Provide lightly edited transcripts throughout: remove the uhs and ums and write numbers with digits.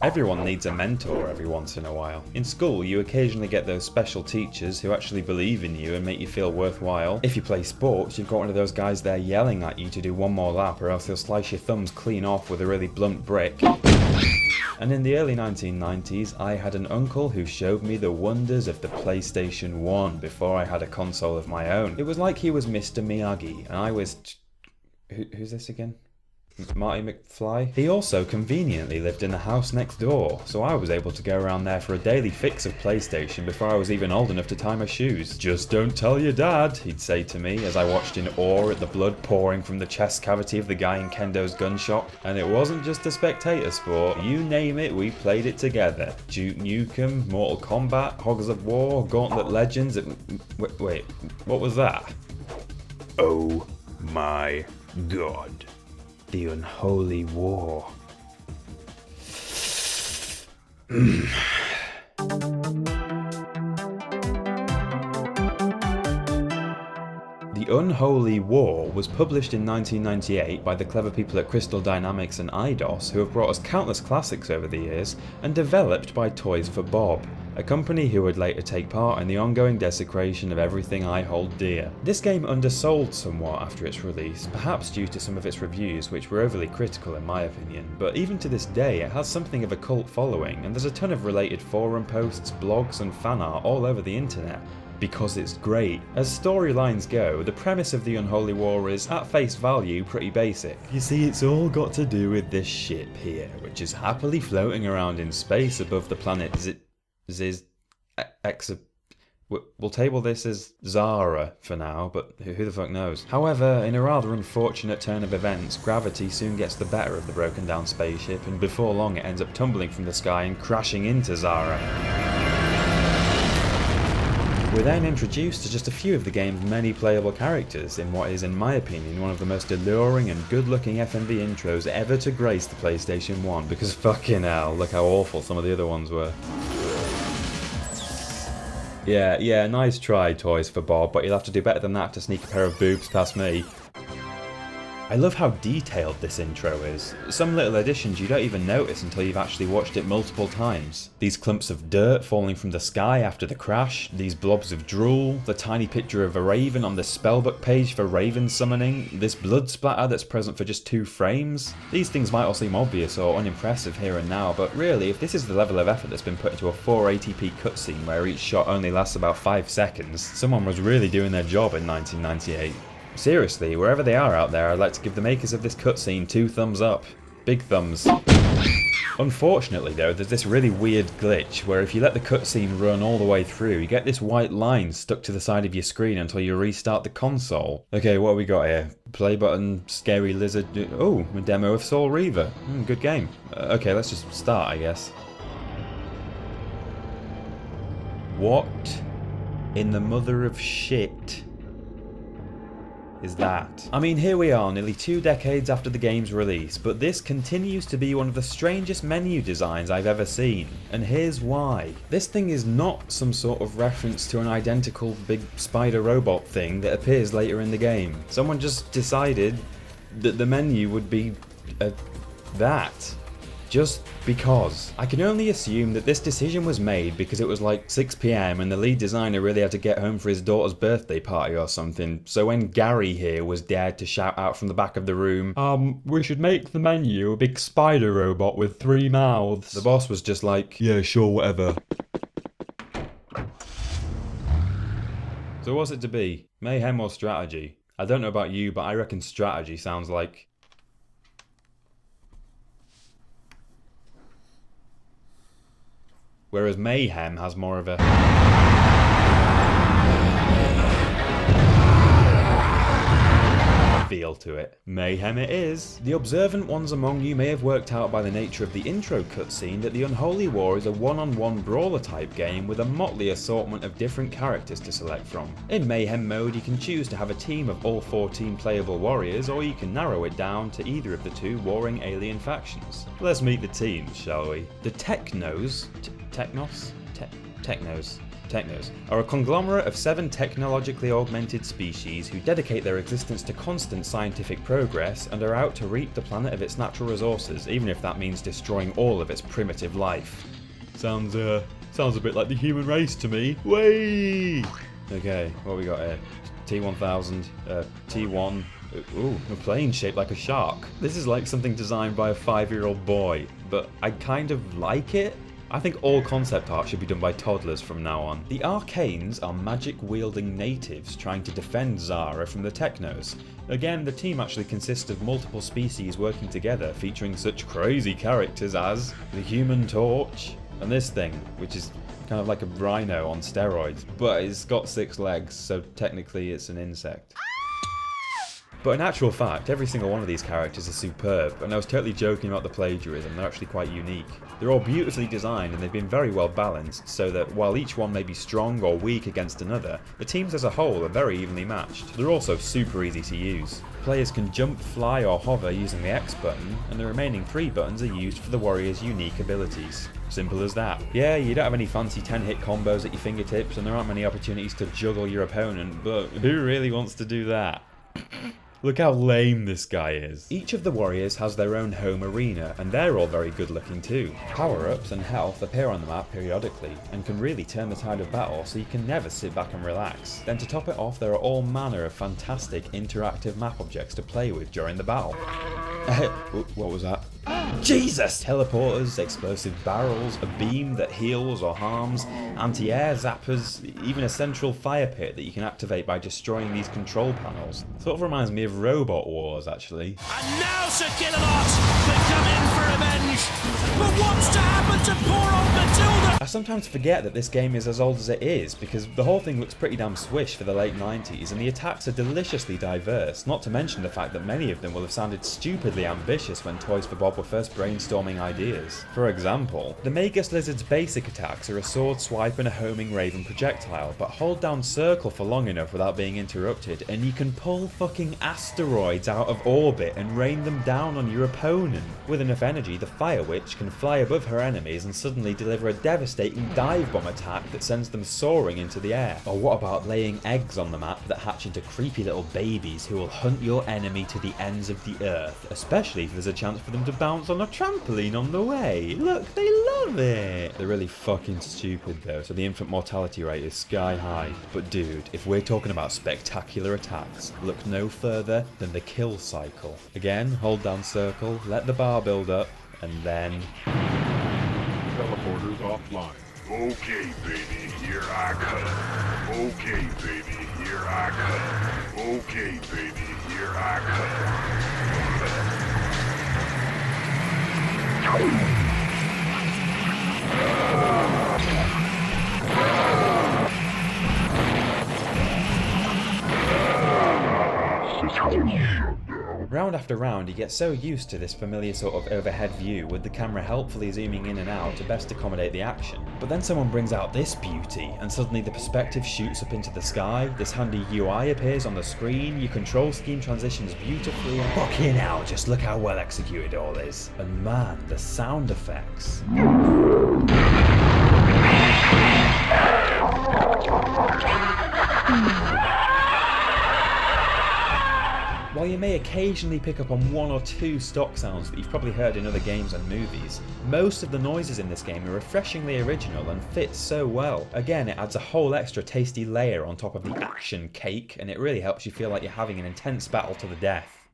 Everyone needs a mentor every once in a while. In school, you occasionally get those special teachers who actually believe in you and make you feel worthwhile. If you play sports, you've got one of those guys there yelling at you to do one more lap or else he'll slice your thumbs clean off with a really blunt brick. And in the early 1990s, I had an uncle who showed me the wonders of the PlayStation 1 before I had a console of my own. It was like he was Mr. Miyagi, and I was... Who's this again? Marty McFly? He also conveniently lived in the house next door, so I was able to go around there for a daily fix of PlayStation before I was even old enough to tie my shoes. "Just don't tell your dad," he'd say to me as I watched in awe at the blood pouring from the chest cavity of the guy in Kendo's gun shop. And it wasn't just a spectator sport, you name it, we played it together. Duke Nukem, Mortal Kombat, Hogs of War, Gauntlet Legends... Wait, what was that? Oh my god. The Unholy War. The Unholy War was published in 1998 by the clever people at Crystal Dynamics and Eidos, who have brought us countless classics over the years, and developed by Toys for Bob, a company who would later take part in the ongoing desecration of everything I hold dear. This game undersold somewhat after its release, perhaps due to some of its reviews which were overly critical in my opinion, but even to this day it has something of a cult following, and there's a ton of related forum posts, blogs and fan art all over the internet. Because it's great. As storylines go, the premise of the Unholy War is, at face value, pretty basic. You see, it's all got to do with this ship here, which is happily floating around in space above the planet We'll table this as Xsarra for now, but who the fuck knows. However, in a rather unfortunate turn of events, gravity soon gets the better of the broken down spaceship, and before long it ends up tumbling from the sky and crashing into Xsarra. We're then introduced to just a few of the game's many playable characters in what is, in my opinion, one of the most alluring and good-looking FMV intros ever to grace the PlayStation 1, because fucking hell, look how awful some of the other ones were. Yeah, nice try, Toys for Bob, but you'll have to do better than that to sneak a pair of boobs past me. I love how detailed this intro is. Some little additions you don't even notice until you've actually watched it multiple times. These clumps of dirt falling from the sky after the crash, these blobs of drool, the tiny picture of a raven on the spellbook page for raven summoning, this blood splatter that's present for just 2 frames. These things might all seem obvious or unimpressive here and now, but really, if this is the level of effort that's been put into a 480p cutscene where each shot only lasts about 5 seconds, someone was really doing their job in 1998. Seriously, wherever they are out there, I'd like to give the makers of this cutscene 2 thumbs up. Big thumbs. Unfortunately though, there's this really weird glitch where if you let the cutscene run all the way through, you get this white line stuck to the side of your screen until you restart the console. Okay, what have we got here? Play button, scary lizard... Oh, a demo of Soul Reaver. Good game. Okay, let's just start, I guess. What in the mother of shit is that? I mean, here we are, nearly 2 decades after the game's release, but this continues to be one of the strangest menu designs I've ever seen. And here's why. This thing is not some sort of reference to an identical big spider robot thing that appears later in the game. Someone just decided that the menu would be that. Just because. I can only assume that this decision was made because it was like 6 PM and the lead designer really had to get home for his daughter's birthday party or something, so when Gary here was dared to shout out from the back of the room, we should make the menu a big spider robot with 3 mouths, the boss was just like, yeah, sure, whatever. So what's it to be? Mayhem or strategy? I don't know about you, but I reckon strategy sounds like... Whereas Mayhem has more of a feel to it. Mayhem it is. The observant ones among you may have worked out by the nature of the intro cutscene that the Unholy War is a one-on-one brawler type game with a motley assortment of different characters to select from. In Mayhem mode you can choose to have a team of all 14 playable warriors, or you can narrow it down to either of the 2 warring alien factions. Let's meet the teams, shall we? The Teknos? Teknos? Teknos. Teknos, are a conglomerate of 7 technologically augmented species who dedicate their existence to constant scientific progress and are out to reap the planet of its natural resources, even if that means destroying all of its primitive life. Sounds a bit like the human race to me. Way! Okay, what we got here? T1000, T1. Ooh, a plane shaped like a shark. This is like something designed by a 5-year-old boy, but I kind of like it. I think all concept art should be done by toddlers from now on. The Arcanes are magic-wielding natives trying to defend Xsarra from the Teknos. Again, the team actually consists of multiple species working together, featuring such crazy characters as the Human Torch, and this thing, which is kind of like a rhino on steroids, but it's got 6 legs, so technically it's an insect. But in actual fact, every single one of these characters is superb, and I was totally joking about the plagiarism, they're actually quite unique. They're all beautifully designed and they've been very well balanced, so that while each one may be strong or weak against another, the teams as a whole are very evenly matched. They're also super easy to use. Players can jump, fly or hover using the X button, and the remaining 3 buttons are used for the warrior's unique abilities. Simple as that. Yeah, you don't have any fancy 10-hit combos at your fingertips, and there aren't many opportunities to juggle your opponent, but who really wants to do that? Look how lame this guy is. Each of the warriors has their own home arena, and they're all very good looking too. Power-ups and health appear on the map periodically, and can really turn the tide of battle so you can never sit back and relax. Then to top it off, there are all manner of fantastic interactive map objects to play with during the battle. What was that? Jesus! Teleporters, explosive barrels, a beam that heals or harms, anti-air zappers, even a central fire pit that you can activate by destroying these control panels. Sort of reminds me of Robot Wars, actually. And now Sir Killalot, they come in for revenge. But what's to happen to poor old Matilda? I sometimes forget that this game is as old as it is, because the whole thing looks pretty damn swish for the late 90s, and the attacks are deliciously diverse, not to mention the fact that many of them will have sounded stupidly ambitious when Toys for Bob were first brainstorming ideas. For example, the Magus Lizard's basic attacks are a sword swipe and a homing raven projectile, but hold down circle for long enough without being interrupted, and you can pull fucking asteroids out of orbit and rain them down on your opponent. With enough energy, the Fire Witch can fly above her enemies and suddenly deliver a devastating dive bomb attack that sends them soaring into the air. Or what about laying eggs on the map that hatch into creepy little babies who will hunt your enemy to the ends of the earth, especially if there's a chance for them to bounce on a trampoline on the way. Look, they love it! They're really fucking stupid though, so the infant mortality rate is sky high. But dude, if we're talking about spectacular attacks, look no further than the kill cycle. Again, hold down circle, let the bar build up, and then... Teleporters offline. Okay, baby, here I come. Okay, baby, here I come. Okay, baby, here I come. Round after round, you get so used to this familiar sort of overhead view, with the camera helpfully zooming in and out to best accommodate the action. But then someone brings out this beauty, and suddenly the perspective shoots up into the sky, this handy UI appears on the screen, your control scheme transitions beautifully, and fucking hell, just look how well executed all is. And man, the sound effects. While you may occasionally pick up on 1 or 2 stock sounds that you've probably heard in other games and movies, most of the noises in this game are refreshingly original and fit so well. Again, it adds a whole extra tasty layer on top of the action cake, and it really helps you feel like you're having an intense battle to the death.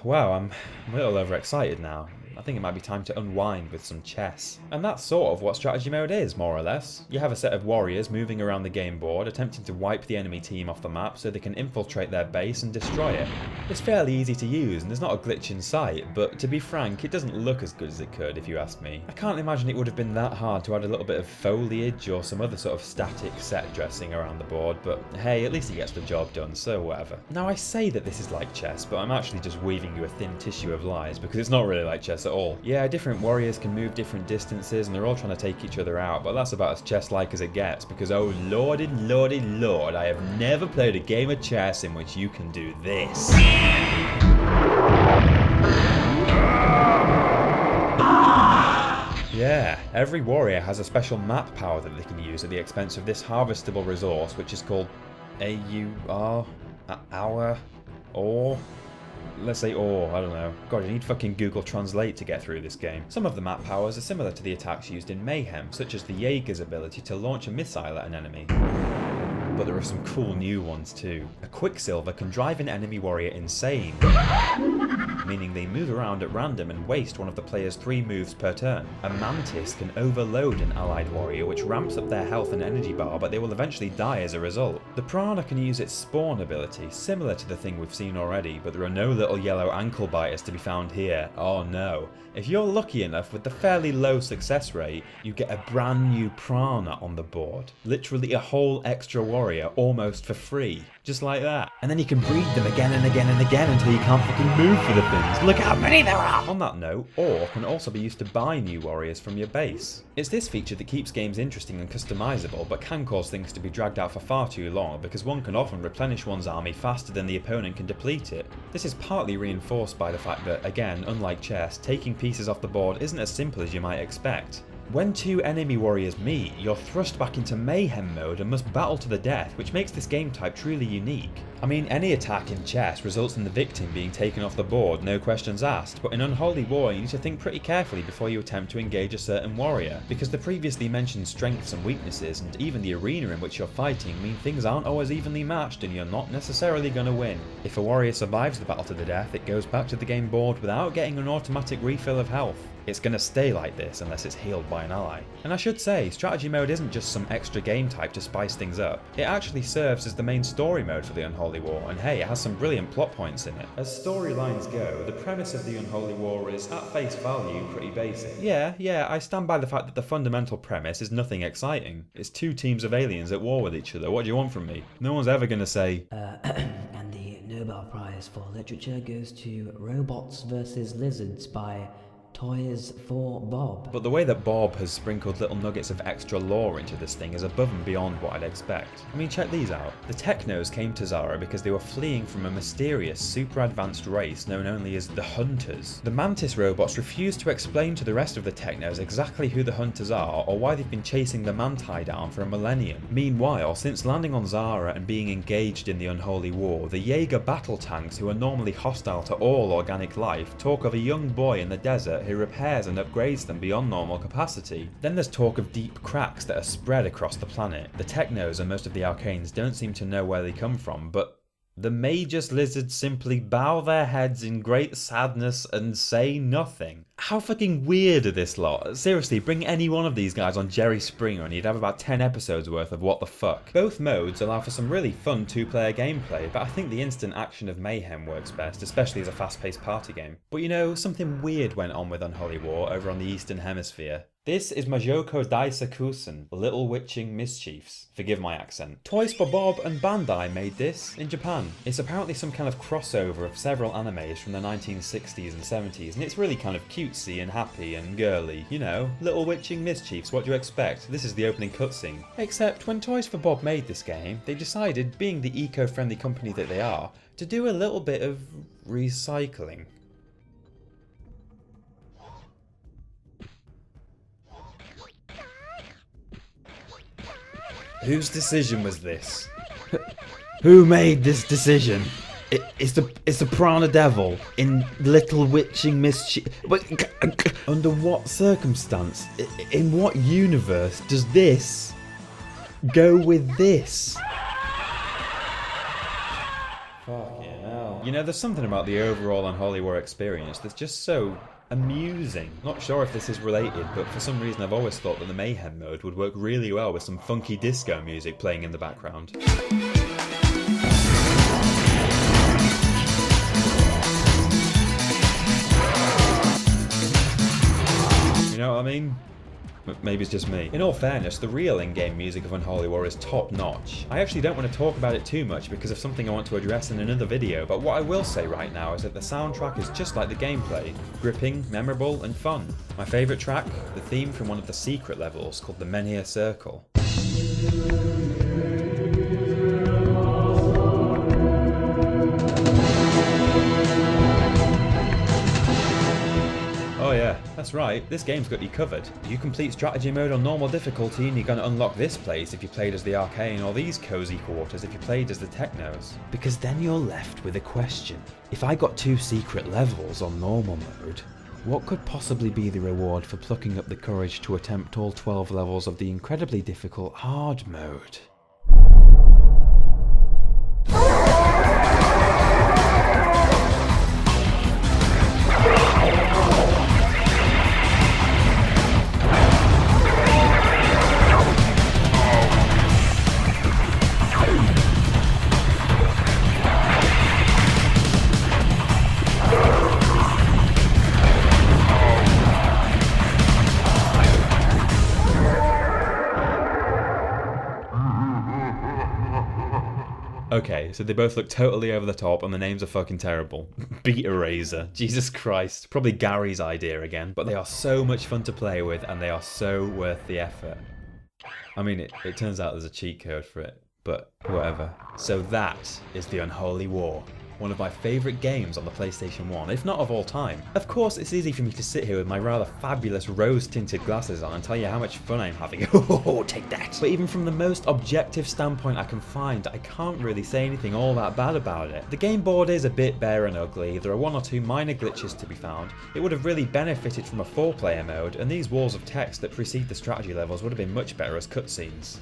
Wow, I'm a little overexcited now. I think it might be time to unwind with some chess. And that's sort of what strategy mode is, more or less. You have a set of warriors moving around the game board, attempting to wipe the enemy team off the map so they can infiltrate their base and destroy it. It's fairly easy to use and there's not a glitch in sight, but to be frank, it doesn't look as good as it could if you ask me. I can't imagine it would have been that hard to add a little bit of foliage or some other sort of static set dressing around the board, but hey, at least it gets the job done, so whatever. Now I say that this is like chess, but I'm actually just weaving you a thin tissue of lies, because it's not really like chess at all. Yeah, different warriors can move different distances and they're all trying to take each other out, but that's about as chess-like as it gets, because oh lordy lordy lord, I have never played a game of chess in which you can do this. Yeah, every warrior has a special map power that they can use at the expense of this harvestable resource, which is called AUR, ore. Let's say ore, I don't know. God, you need fucking Google Translate to get through this game. Some of the map powers are similar to the attacks used in Mayhem, such as the Jaeger's ability to launch a missile at an enemy. But there are some cool new ones too. A Quicksilver can drive an enemy warrior insane, meaning they move around at random and waste one of the player's 3 moves per turn. A Mantis can overload an allied warrior, which ramps up their health and energy bar, but they will eventually die as a result. The Prana can use its spawn ability, similar to the thing we've seen already, but there are no little yellow ankle biters to be found here. Oh no. If you're lucky enough with the fairly low success rate, you get a brand new Prana on the board. Literally a whole extra warrior almost for free. Just like that. And then you can breed them again and again and again until you can't fucking move for the things. Look how many there are! On that note, ore can also be used to buy new warriors from your base. It's this feature that keeps games interesting and customizable, but can cause things to be dragged out for far too long because one can often replenish one's army faster than the opponent can deplete it. This is partly reinforced by the fact that, again, unlike chess, taking pieces off the board isn't as simple as you might expect. When 2 enemy warriors meet, you're thrust back into Mayhem mode and must battle to the death, which makes this game type truly unique. I mean, any attack in chess results in the victim being taken off the board, no questions asked, but in Unholy War you need to think pretty carefully before you attempt to engage a certain warrior, because the previously mentioned strengths and weaknesses, and even the arena in which you're fighting, mean things aren't always evenly matched and you're not necessarily going to win. If a warrior survives the battle to the death, it goes back to the game board without getting an automatic refill of health. It's going to stay like this unless it's healed by an ally. And I should say, strategy mode isn't just some extra game type to spice things up. It actually serves as the main story mode for the Unholy War, and hey, it has some brilliant plot points in it. As storylines go, the premise of the Unholy War is, at face value, pretty basic. Yeah, I stand by the fact that the fundamental premise is nothing exciting. It's 2 teams of aliens at war with each other. What do you want from me? No one's ever going to say, And the Nobel Prize for Literature goes to Robots vs. Lizards by Toys for Bob. But the way that Bob has sprinkled little nuggets of extra lore into this thing is above and beyond what I'd expect. I mean, check these out. The Teknos came to Xsarra because they were fleeing from a mysterious, super advanced race known only as the Hunters. The Mantis robots refuse to explain to the rest of the Teknos exactly who the Hunters are or why they've been chasing the Manti down for a millennium. Meanwhile, since landing on Xsarra and being engaged in the Unholy War, the Jaeger battle tanks, who are normally hostile to all organic life, talk of a young boy in the desert who repairs and upgrades them beyond normal capacity. Then there's talk of deep cracks that are spread across the planet. The Teknos and most of the Arcanes don't seem to know where they come from, but the Magus lizards simply bow their heads in great sadness and say nothing. How fucking weird are this lot? Seriously, bring any one of these guys on Jerry Springer and you'd have about 10 episodes worth of what the fuck. Both modes allow for some really fun 2-player gameplay, but I think the instant action of Mayhem works best, especially as a fast-paced party game. But you know, something weird went on with Unholy War over on the Eastern Hemisphere. This is Majokko Daisakusen, Little Witching Mischiefs. Forgive my accent. Toys for Bob and Bandai made this in Japan. It's apparently some kind of crossover of several animes from the 1960s and 70s, and it's really kind of cutesy and happy and girly. You know, Little Witching Mischiefs, what do you expect? This is the opening cutscene. Except when Toys for Bob made this game, they decided, being the eco-friendly company that they are, to do a little bit of recycling. Whose decision was this? Who made this decision? It's the Prana Devil in Little Witching Mischief. Under what circumstance? In what universe does this go with this? Fucking hell. You know, there's something about the overall Unholy War experience that's just so amusing. Not sure if this is related, but for some reason I've always thought that the Mayhem mode would work really well with some funky disco music playing in the background. You know what I mean? Maybe it's just me. In all fairness, the real in-game music of Unholy War is top-notch. I actually don't want to talk about it too much because of something I want to address in another video, but what I will say right now is that the soundtrack is just like the gameplay. Gripping, memorable, and fun. My favourite track? The theme from one of the secret levels called the Menhir Circle. Oh yeah. That's right, this game's got you covered. You complete strategy mode on normal difficulty and you're going to unlock this place if you played as the Arcane, or these cozy quarters if you played as the Teknos. Because then you're left with a question. If I got 2 secret levels on normal mode, what could possibly be the reward for plucking up the courage to attempt all 12 levels of the incredibly difficult hard mode? Okay, so they both look totally over the top and the names are fucking terrible. Beta Razor. Jesus Christ. Probably Gary's idea again. But they are so much fun to play with and they are so worth the effort. I mean, it turns out there's a cheat code for it, but whatever. So that is the Unholy War. One of my favourite games on the PlayStation 1, if not of all time. Of course, it's easy for me to sit here with my rather fabulous rose-tinted glasses on and tell you how much fun I'm having. Oh, take that! But even from the most objective standpoint I can find, I can't really say anything all that bad about it. The game board is a bit bare and ugly, there are 1 or 2 minor glitches to be found. It would have really benefited from a 4-player mode, and these walls of text that precede the strategy levels would have been much better as cutscenes.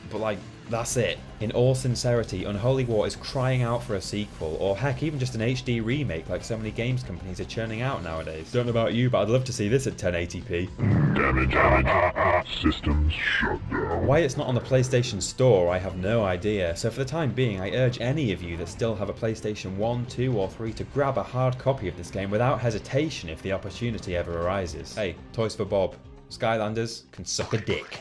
But like, that's it. In all sincerity, Unholy War is crying out for a sequel, or heck, even just an HD remake like so many games companies are churning out nowadays. Don't know about you, but I'd love to see this at 1080p. Damage. Systems shut down. Why it's not on the PlayStation Store, I have no idea, so for the time being, I urge any of you that still have a PlayStation 1, 2 or 3 to grab a hard copy of this game without hesitation if the opportunity ever arises. Hey, Toys for Bob. Skylanders can suck a dick.